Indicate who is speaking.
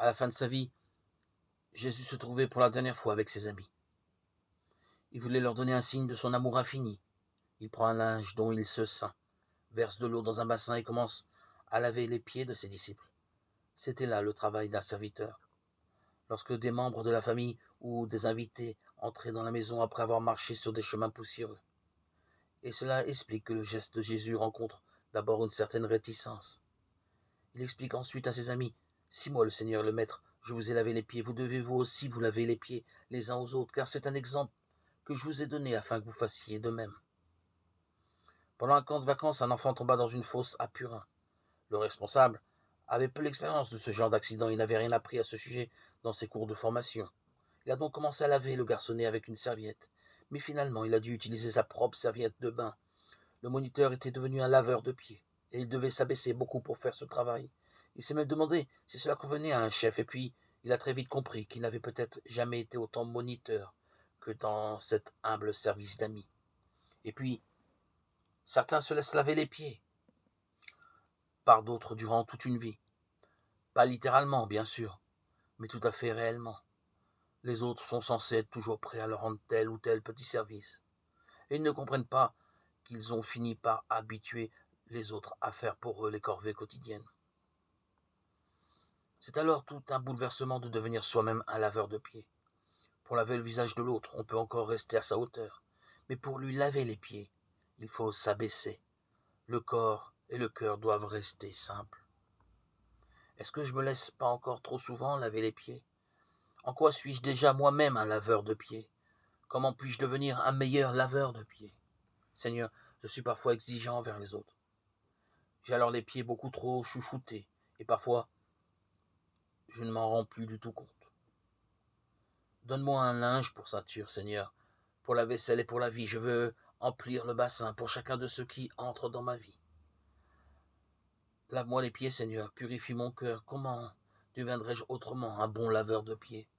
Speaker 1: À la fin de sa vie, Jésus se trouvait pour la dernière fois avec ses amis. Il voulait leur donner un signe de son amour infini. Il prend un linge dont il se ceint, verse de l'eau dans un bassin et commence à laver les pieds de ses disciples. C'était là le travail d'un serviteur. Lorsque des membres de la famille ou des invités entraient dans la maison après avoir marché sur des chemins poussiéreux. Et cela explique que le geste de Jésus rencontre d'abord une certaine réticence. Il explique ensuite à ses amis, « Si moi, le Seigneur, le Maître, je vous ai lavé les pieds, vous devez vous aussi vous laver les pieds les uns aux autres, car c'est un exemple que je vous ai donné afin que vous fassiez de même. » Pendant un camp de vacances, un enfant tomba dans une fosse à Purin. Le responsable avait peu d'expérience de ce genre d'accident, il n'avait rien appris à ce sujet dans ses cours de formation. Il a donc commencé à laver le garçonnet avec une serviette, mais finalement il a dû utiliser sa propre serviette de bain. Le moniteur était devenu un laveur de pieds, et il devait s'abaisser beaucoup pour faire ce travail. Il s'est même demandé si cela convenait à un chef, et puis il a très vite compris qu'il n'avait peut-être jamais été autant moniteur que dans cet humble service d'amis. Et puis, certains se laissent laver les pieds par d'autres durant toute une vie. Pas littéralement, bien sûr, mais tout à fait réellement. Les autres sont censés être toujours prêts à leur rendre tel ou tel petit service. Et ils ne comprennent pas qu'ils ont fini par habituer les autres à faire pour eux les corvées quotidiennes. C'est alors tout un bouleversement de devenir soi-même un laveur de pieds. Pour laver le visage de l'autre, on peut encore rester à sa hauteur. Mais pour lui laver les pieds, il faut s'abaisser. Le corps et le cœur doivent rester simples. Est-ce que je me laisse pas encore trop souvent laver les pieds? En quoi suis-je déjà moi-même un laveur de pieds? Comment puis-je devenir un meilleur laveur de pieds? Seigneur, je suis parfois exigeant envers les autres. J'ai alors les pieds beaucoup trop chouchoutés, et parfois, je ne m'en rends plus du tout compte. Donne-moi un linge pour ceinture, Seigneur, pour la vaisselle et pour la vie. Je veux emplir le bassin pour chacun de ceux qui entrent dans ma vie. Lave-moi les pieds, Seigneur, purifie mon cœur. Comment deviendrai-je autrement un bon laveur de pieds?